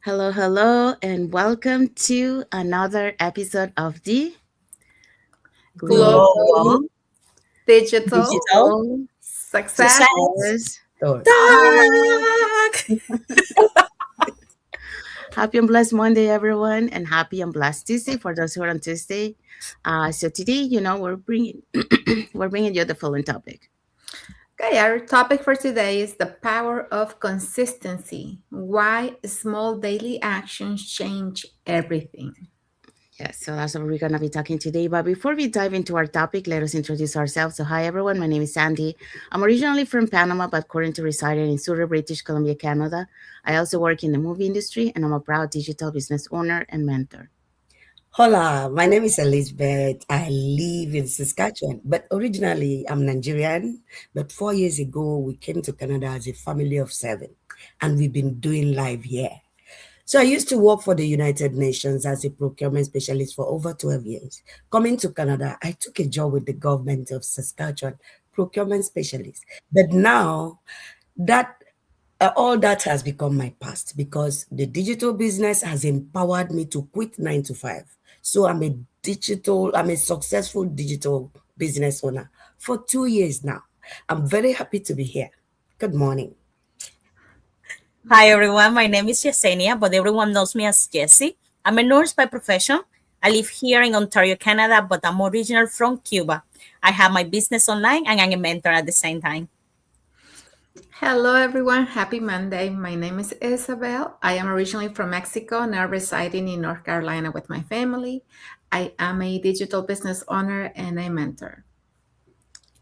Hello, hello, and welcome to another episode of the Global Global digital Digital success Success Success story. talk. Happy and blessed Monday, everyone, and happy and blessed Tuesday for those who are on Tuesday. So today, we're bringing we're bringing you the following topic. Okay, our topic for today is the power of consistency. Why small daily actions change everything. Yes, so that's what we're going to be talking today. But before we dive into our topic, let us introduce ourselves. So, hi everyone, my name is Sandy. I'm originally from Panama, but currently residing in Surrey, British Columbia, Canada. I also work in the movie industry, and I'm a proud digital business owner and mentor. Hola, my name is Elizabeth. I live in Saskatchewan, but originally I'm Nigerian. But 4 years ago, we came to Canada as a family of seven, and we've been doing live here. So I used to work for the United Nations as a procurement specialist for over 12 years. Coming to Canada, I took a job with the government of Saskatchewan, procurement specialist. But now that all that has become my past because the digital business has empowered me to quit 9 to 5. So I'm a successful digital business owner for 2 years now. I'm very happy to be here. Good morning. Hi everyone, my name is Yesenia, but everyone knows me as Jessie. I'm a nurse by profession. I live here in Ontario, Canada, but I'm original from Cuba. I have my business online and I'm a mentor at the same time. Hello, everyone. Happy Monday. My name is Isabel. I am originally from Mexico, now residing in North Carolina with my family. I am a digital business owner and a mentor.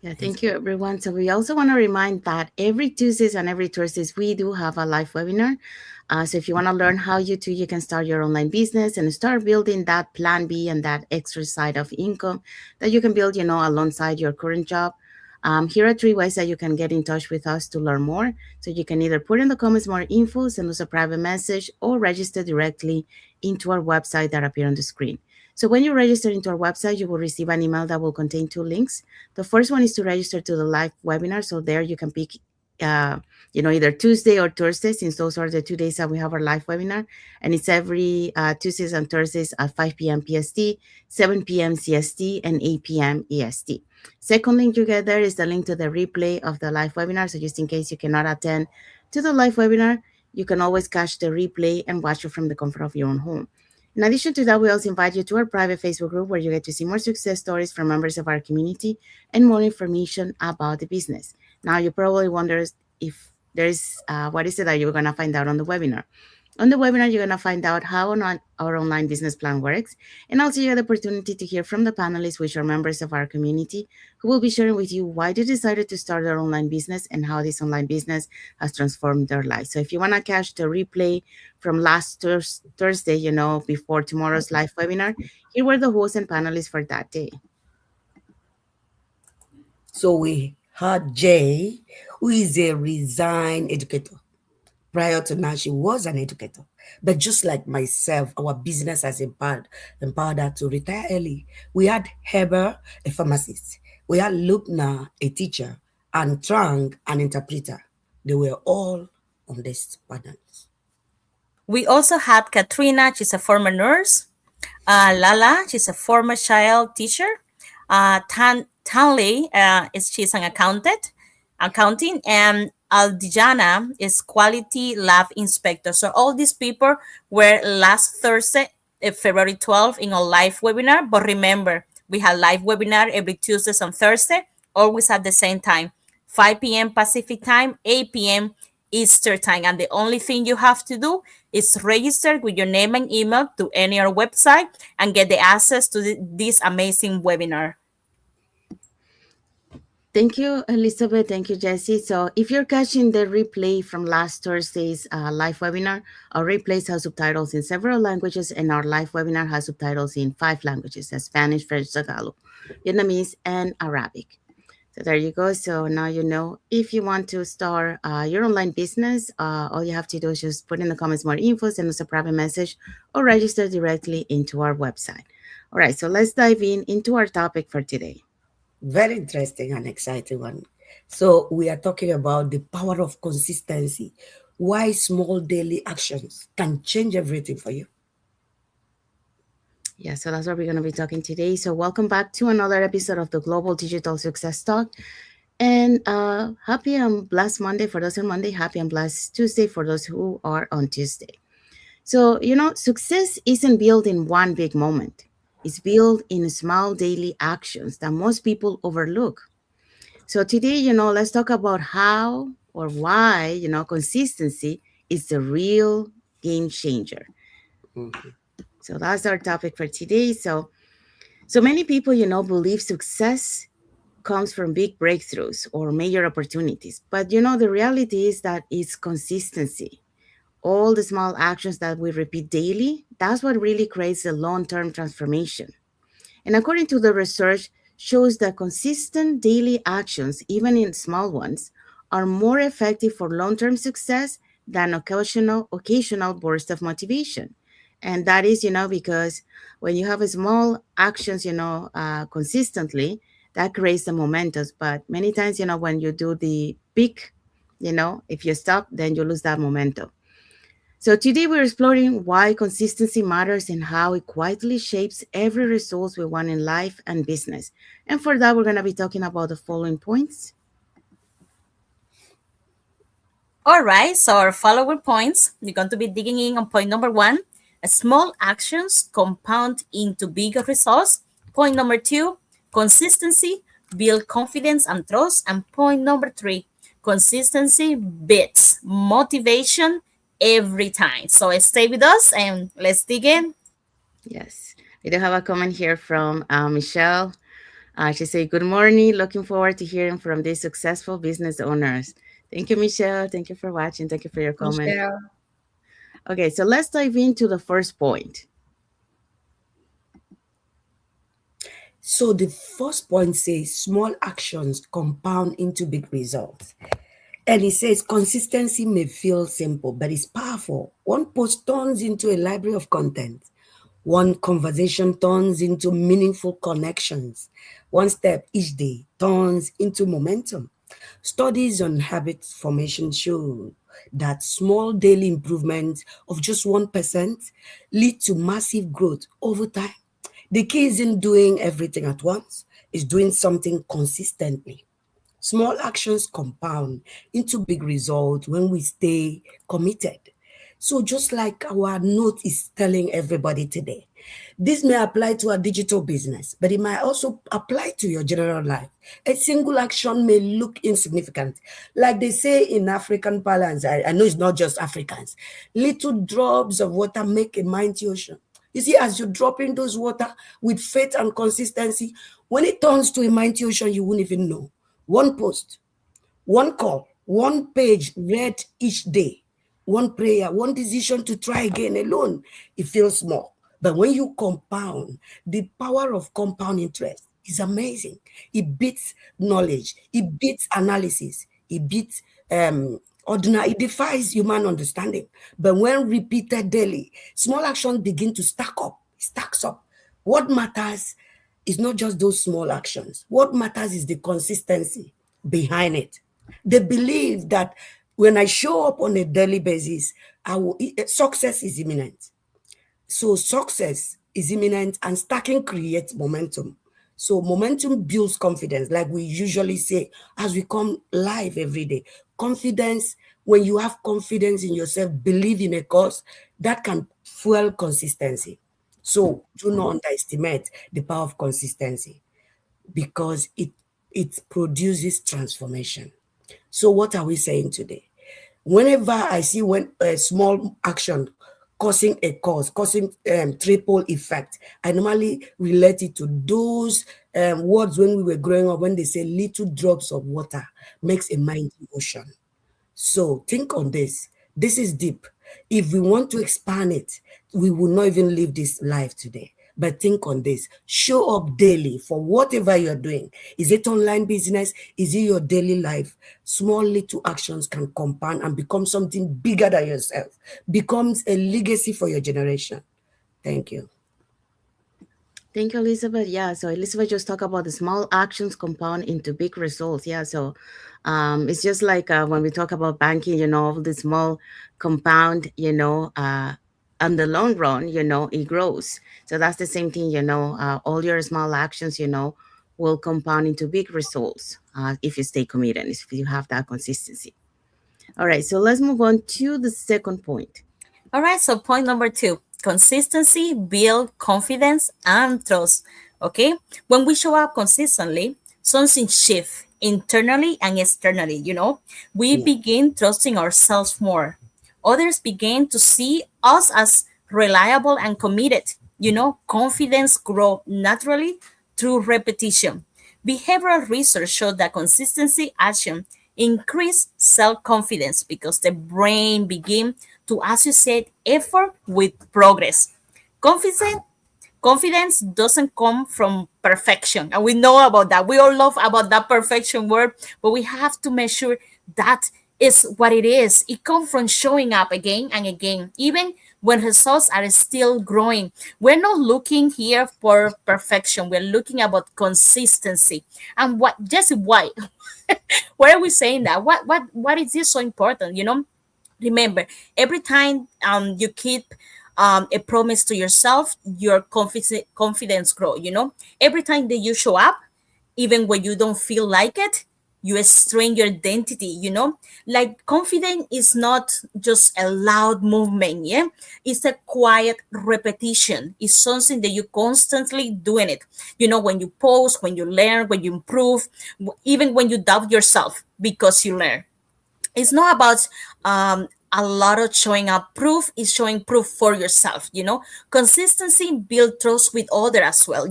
Yeah, thank you, everyone. So we also want to remind that every Tuesdays and every Thursdays we do have a live webinar. So if you want to learn how you can start your online business and start building that plan B and that extra side of income that you can build, alongside your current job. Here are three ways that you can get in touch with us to learn more. So you can either put in the comments more info, send us a private message, or register directly into our website that appear on the screen. So when you register into our website, you will receive an email that will contain two links. The first one is to register to the live webinar. So there you can pick, either Tuesday or Thursday, since those are the 2 days that we have our live webinar. And it's every Tuesdays and Thursdays at 5 p.m. PST, 7 p.m. CST, and 8 p.m. EST. Second link you get there is the link to the replay of the live webinar. So just in case you cannot attend to the live webinar, you can always catch the replay and watch it from the comfort of your own home. In addition to that, we also invite you to our private Facebook group where you get to see more success stories from members of our community and more information about the business. Now, you probably wonder if there's what is it that you're going to find out on the webinar. On the webinar, you're going to find out how our online business plan works, and also you have the opportunity to hear from the panelists, which are members of our community, who will be sharing with you why they decided to start their online business and how this online business has transformed their lives. So if you want to catch the replay from last Thursday, before tomorrow's live webinar, here were the hosts and panelists for that day. So we had Jay, who is a resigned educator. Prior to now, she was an educator. But just like myself, our business has empowered her to retire early. We had Heber, a pharmacist. We had Lubna, a teacher, and Trang, an interpreter. They were all on this panel. We also had Katrina, she's a former nurse. Lala, she's a former child teacher. Tanley, she's an accounting, and Aldijana is quality lab inspector. So all these people were last Thursday, February 12th, in a live webinar. But remember, we have live webinar every Tuesdays and Thursday, always at the same time, 5 p.m. Pacific time, 8 p.m. Easter time. And the only thing you have to do is register with your name and email to any our website and get the access to this amazing webinar. Thank you, Elizabeth. Thank you, Jesse. So if you're catching the replay from last Thursday's live webinar, our replays have subtitles in several languages, and our live webinar has subtitles in 5 languages: Spanish, French, Tagalog, Vietnamese, and Arabic. So there you go. So now you know if you want to start your online business, all you have to do is just put in the comments more info, send us a private message, or register directly into our website. All right, so let's dive into our topic for today. Very interesting and exciting one. So we are talking about the power of consistency. why small daily actions can change everything for you. Yeah, so that's what we're going to be talking today. So, welcome back to another episode of the Global Digital Success Talk. And happy and blessed Monday for those on Monday. Happy and blessed Tuesday for those who are on Tuesday. So, success isn't built in one big moment, it's built in small daily actions that most people overlook. So, today, let's talk about how or why, consistency is the real game changer. Mhm. So, that's our topic for today. So many people, believe success comes from big breakthroughs or major opportunities. But the reality is that it's consistency. All the small actions that we repeat daily, that's what really creates a long-term transformation. And according to the research, shows that consistent daily actions, even in small ones, are more effective for long-term success than occasional burst of motivation. And that is, because when you have a small actions, consistently, that creates the momentum. But many times, when you do the big, if you stop, then you lose that momentum. So today we're exploring why consistency matters and how it quietly shapes every result we want in life and business. And for that, we're going to be talking about the following points. All right, so our following points, we're going to be digging in on point number one. Small actions compound into bigger results. Point number two, consistency, build confidence and trust. And point number three, consistency beats motivation every time. So stay with us and let's dig in. Yes, we do have a comment here from Michelle. She said, "Good morning. Looking forward to hearing from these successful business owners." Thank you, Michelle. Thank you for watching. Thank you for your comment. Michelle. Okay, so let's dive into the first point. So the first point says small actions compound into big results. And it says consistency may feel simple, but it's powerful. One post turns into a library of content. One conversation turns into meaningful connections. One step each day turns into momentum. Studies on habit formation show that small daily improvements of just 1% lead to massive growth over time. The key isn't doing everything at once, it's doing something consistently. Small actions compound into big results when we stay committed. So, just like our note is telling everybody today, this may apply to a digital business, but it might also apply to your general life. A single action may look insignificant. Like they say in African parlance, I know it's not just Africans, little drops of water make a mighty ocean. You see, as you're dropping those water with faith and consistency, when it turns to a mighty ocean, you won't even know. One post, one call, one page read each day, one prayer, one decision to try again alone, it feels small. But when you compound, the power of compound interest is amazing. It beats knowledge, it beats analysis, it beats ordinary, it defies human understanding. But when repeated daily, small actions begin to stack up, stacks up. What matters is not just those small actions. What matters is the consistency behind it. They believe that when I show up on a daily basis, success is imminent. So success is imminent and stacking creates momentum. So momentum builds confidence, like we usually say as we come live every day. Confidence, when you have confidence in yourself, believe in a cause, that can fuel consistency. So do not underestimate the power of consistency because it produces transformation. So what are we saying today? Whenever I see when a small action causing a cause, causing triple effect, I normally relate it to those words when we were growing up when they say little drops of water makes a mighty ocean. So think on this. This is deep. If we want to expand it, we will not even live this life today. But think on this. Show up daily for whatever you're doing. Is it online business? Is it your daily life? Small little actions can compound and become something bigger than yourself. Becomes a legacy for your generation. Thank you. Thank you, Elizabeth. Yeah, so Elizabeth just talked about the small actions compound into big results. Yeah, so it's just like when we talk about banking, all the small compound, on the long run, it grows. So that's the same thing, all your small actions, will compound into big results if you stay committed, if you have that consistency. All right, so let's move on to the second point. All right, so point number two, consistency build confidence and trust. Okay, when we show up consistently, something shifts internally and externally. We Yeah. begin trusting ourselves more. Others begin to see us as reliable and committed. Confidence grow naturally through repetition. Behavioral research showed that consistency action increase self-confidence because the brain begin to associate effort with progress. Confidence confidence doesn't come from perfection, and we know about that. We all love about that perfection word, but we have to make sure that is what it is. It comes from showing up again and again, even when results are still growing. We're not looking here for perfection, we're looking about consistency. And what, Jesse, why why are we saying that? What is this so important? Remember, every time you keep a promise to yourself, your confidence grow. Every time that you show up, even when you don't feel like it, you strain your identity. Like confidence is not just a loud movement. Yeah, it's a quiet repetition. It's something that you constantly doing it. When you post, when you learn, when you improve, even when you doubt yourself because you learn. It's not about a lot of showing up proof. Is showing proof for yourself. Consistency build trust with other as well.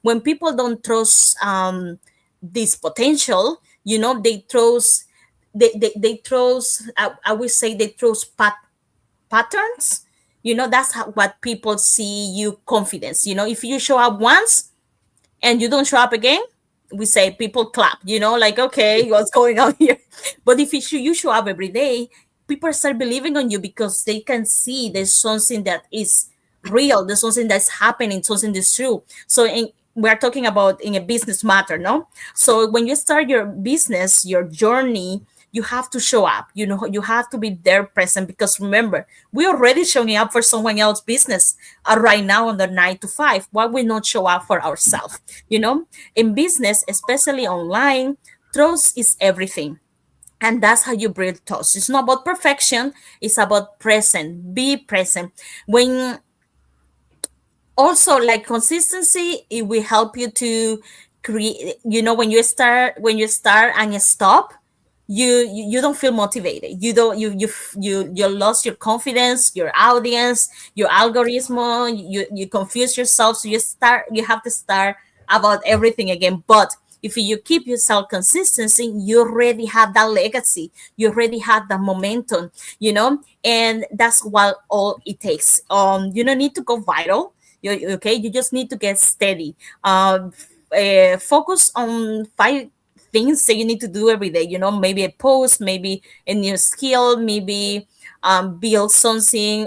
When people don't trust this potential, they trust, they trust, I would say they trust patterns. That's what people see you confidence. If you show up once and you don't show up again, we say people clap, like, okay, what's going on here? But if you show up every day, people start believing on you because they can see there's something that is real, there's something that's happening, something that's true. We're talking about in a business matter, no? So when you start your business, your journey, you have to show up. You have to be there present, because remember, we're already showing up for someone else's business right now on the 9 to 5. Why we not show up for ourselves? In business, especially online, trust is everything. And that's how you build trust. It's not about perfection, it's about present. Be present. When also, like, consistency, it will help you to create. When you start and you stop, you don't feel motivated. You don't you lost your confidence, your audience, your algorithm. You confuse yourself, so you have to start about everything again. But if you keep yourself consistency, you already have that legacy, you already have that momentum. And that's what all it takes. You don't need to go viral. Okay, you just need to get steady. Focus on 5 things that you need to do every day. Maybe a post, maybe a new skill, maybe build something.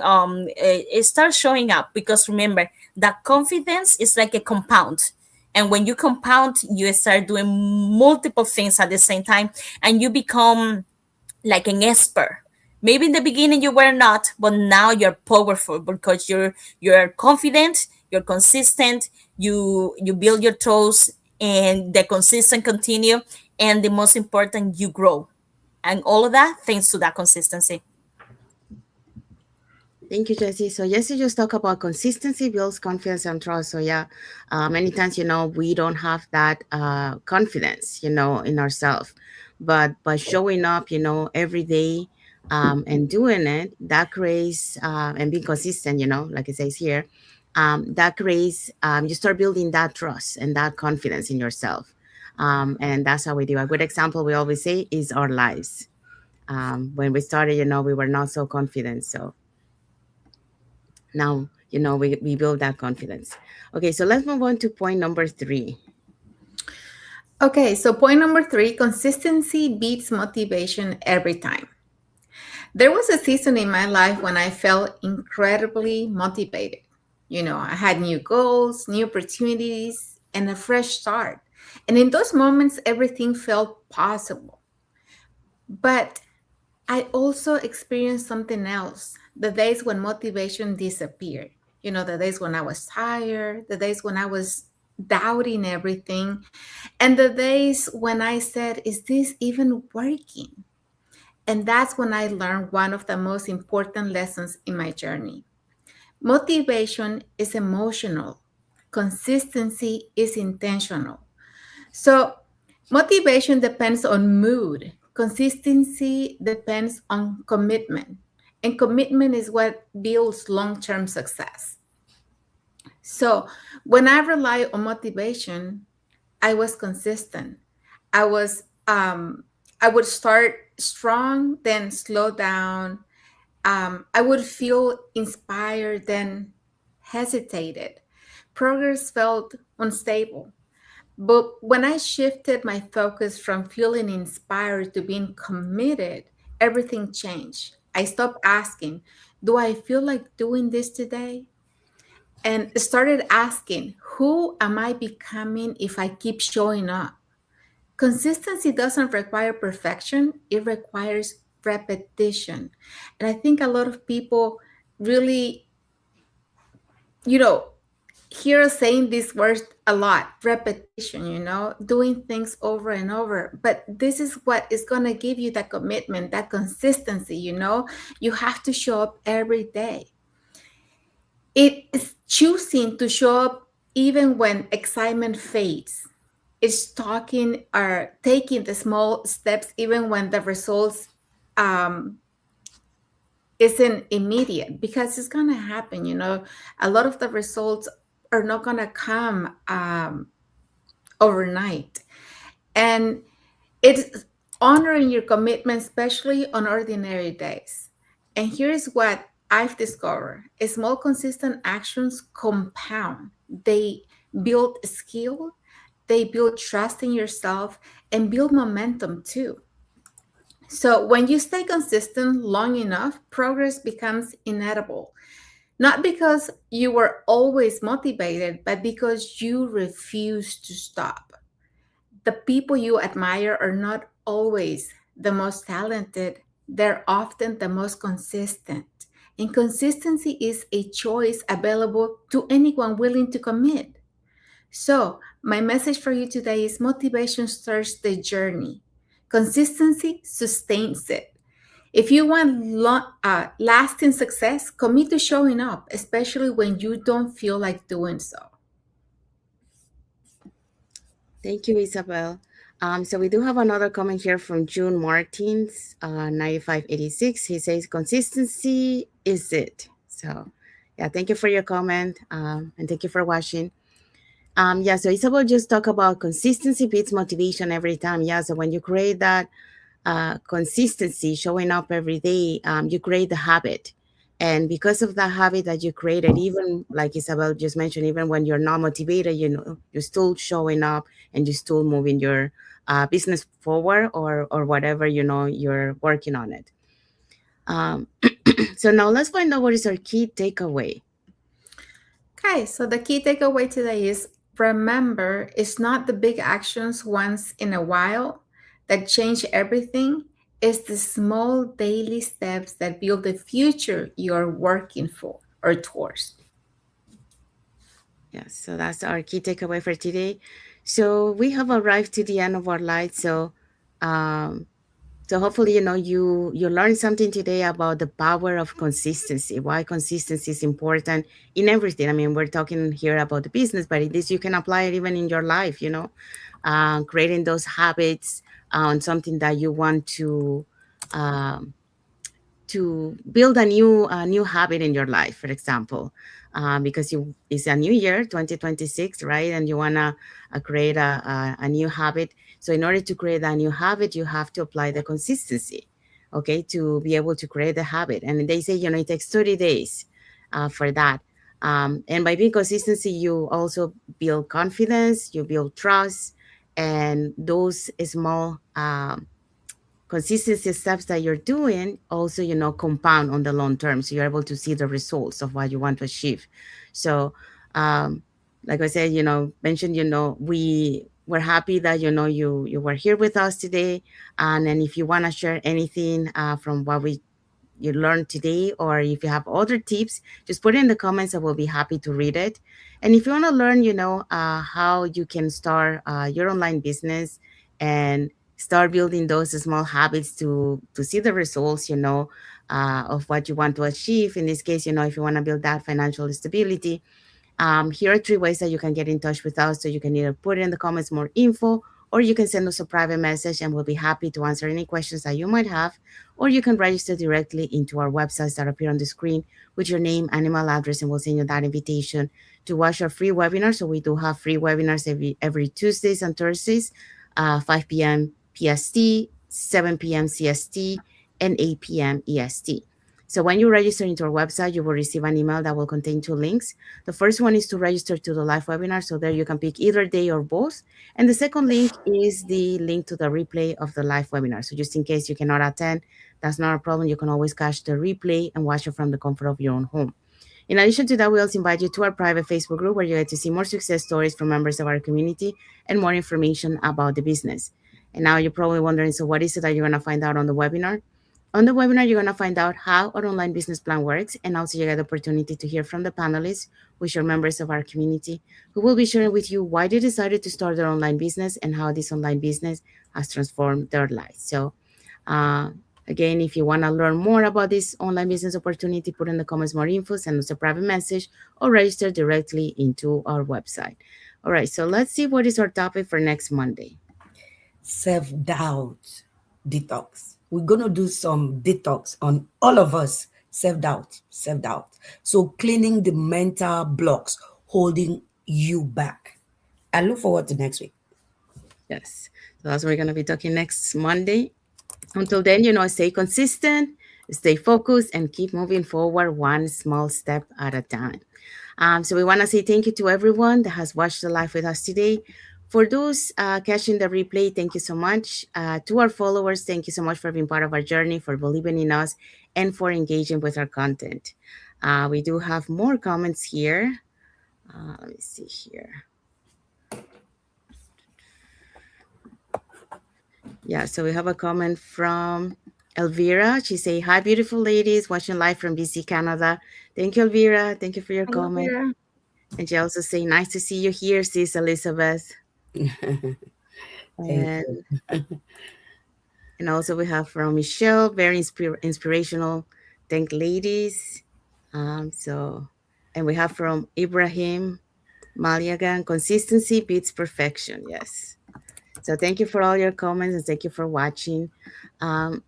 Start showing up, because remember that confidence is like a compound. And when you compound, you start doing multiple things at the same time, and you become like an expert. Maybe in the beginning you were not, but now you're powerful because you're confident, you're consistent, you build your toes, and the consistent continue, and the most important, you grow. And all of that thanks to that consistency. Thank you, Jesse. So Jesse just talked about consistency builds confidence and trust. So yeah, many times, we don't have that confidence, in ourselves, but by showing up, every day, and doing it, that creates, and being consistent, like it says here, that creates, you start building that trust and that confidence in yourself. And that's how we do. A good example we always say is our lives. When we started, we were not so confident. So now we build that confidence. Okay, so let's move on to point number 3. Okay, so point number 3, consistency beats motivation every time. There was a season in my life when I felt incredibly motivated. I had new goals, new opportunities, and a fresh start. And in those moments, everything felt possible. But I also experienced something else, the days when motivation disappeared. The days when I was tired, the days when I was doubting everything, and the days when I said, is this even working? And that's when I learned one of the most important lessons in my journey. Motivation is emotional, consistency is intentional. So, motivation depends on mood, consistency depends on commitment, and commitment is what builds long term success. So, when I rely on motivation, I was consistent. I was, I would start strong, then slow down. I would feel inspired, then hesitated. Progress felt unstable. But when I shifted my focus from feeling inspired to being committed, everything changed. I stopped asking, do I feel like doing this today? And started asking, who am I becoming if I keep showing up? Consistency doesn't require perfection, it requires repetition. And I think a lot of people really, you know, hear us saying these words a lot, repetition, doing things over and over. But this is what is going to give you that commitment, that consistency. You have to show up every day. It is choosing to show up even when excitement fades. It's talking or taking the small steps even when the results um, isn't immediate, because it's going to happen. A lot of the results are not going to come overnight. And it's honoring your commitment, especially on ordinary days. And here's what I've discovered: small, consistent actions compound. They build skill, they build trust in yourself, and build momentum too. So when you stay consistent long enough, progress becomes inevitable. Not because you were always motivated, but because you refuse to stop. The people you admire are not always the most talented, they're often the most consistent. And consistency is a choice available to anyone willing to commit. So, my message for you today is: motivation starts the journey, consistency sustains it. If you want lasting success, commit to showing up, especially when you don't feel like doing so. Thank you, Isabel. So we do have another comment here from June Martins, 9586. He says, consistency is it. So yeah, thank you for your comment, and thank you for watching. Yeah, so Isabel just talked about consistency beats motivation every time. Yeah, so when you create that consistency, showing up every day, you create the habit. And because of that habit that you created, even like Isabel just mentioned, even when you're not motivated, you're still showing up and you're still moving your business forward, or whatever, you're working on it. Um, so now let's find out what is our key takeaway. Okay, so the key takeaway today is: remember, it's not the big actions once in a while that change everything. It's the small daily steps that build the future you're working for or towards. Yes, so that's our key takeaway for today. So we have arrived to the end of our light. Um, so hopefully, you learned something today about the power of consistency. Why consistency is important in everything. I mean, we're talking here about the business, but it is you can apply it even in your life. Creating those habits on something that you want um, to build a new habit in your life, for example, because it's a new year, 2026, right? And you want to create a new habit. So in order to create a new habit, you have to apply the consistency, okay, to be able to create the habit. And they say, it takes 30 days for that. And by being consistency, you also build confidence, you build trust, and those small consistency steps that you're doing also, compound on the long term. So you're able to see the results of what you want to achieve. So, um, like I said, mentioned, we're happy that, you were here with us today. And then if you want to share anything from what you learned today, or if you have other tips, just put it in the comments. I will be happy to read it. And if you want to learn, how you can start your online business and start building those small habits to see the results, of what you want to achieve. In this case, if you want to build that financial stability, here are three ways that you can get in touch with us. So you can either put in the comments more info, or you can send us a private message and we'll be happy to answer any questions that you might have. Or you can register directly into our websites that appear on the screen with your name and email address, and we'll send you that invitation to watch our free webinar. So we do have free webinars every Tuesdays and Thursdays, 5 p.m. PST, 7 p.m. CST, and 8 p.m. EST. So when you register into our website, you will receive an email that will contain two links. The first one is to register to the live webinar. So there you can pick either day or both. And the second link is the link to the replay of the live webinar. So just in case you cannot attend, that's not a problem. You can always catch the replay and watch it from the comfort of your own home. In addition to that, we also invite you to our private Facebook group where you get to see more success stories from members of our community and more information about the business. And now you're probably wondering, so what is it that you're going to find out on the webinar? On the webinar, you're going to find out how our online business plan works, and also you get the opportunity to hear from the panelists, which are members of our community, who will be sharing with you why they decided to start their online business and how this online business has transformed their lives. So, uh, again, if you want to learn more about this online business opportunity, put in the comments more info, send us a private message, or register directly into our website. All right, so let's see what is our topic for next Monday. Self-doubt detox. We're going to do some detox on all of us. Self-doubt. So cleaning the mental blocks holding you back. I look forward to next week. Yes, so that's what we're going to be talking next Monday. Until then, stay consistent, stay focused, and keep moving forward one small step at a time. So we want to say thank you to everyone that has watched the live with us today. For those catching the replay, thank you so much. To our followers, thank you so much for being part of our journey, for believing in us, and for engaging with our content. We do have more comments here. Let me see here. Yeah, so we have a comment from Elvira. She say, "Hi, beautiful ladies, watching live from BC, Canada." Thank you, Elvira. Thank you for your Hello comment. there. And she also say, "Nice to see you here, sis Elizabeth." Thank And you. and also we have from Michelle, very inspirational. Thank ladies. So, and we have from Ibrahim Maliagan, consistency beats perfection. Yes. So thank you for all your comments and thank you for watching. Um,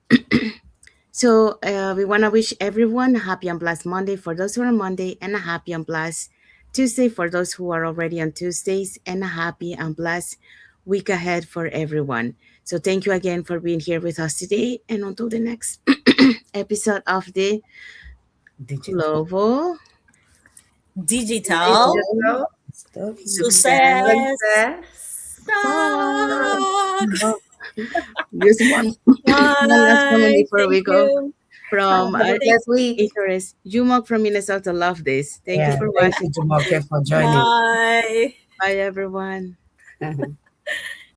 So we want to wish everyone a happy and blessed Monday for those who are on Monday, and a happy and blessed Tuesday for those who are already on Tuesdays, and a happy and blessed week ahead for everyone. So thank you again for being here with us today, and until the next episode of the Digital Global Digital Digital story. success. success. Talk. Oh, just one last comment Bye. before Thank we go you. from Have a Thank blessed week. Interest. Jumok from Minnesota, love this. Thank you Yeah, for thank watching. you, Jumoke, for joining. Bye. Bye, everyone.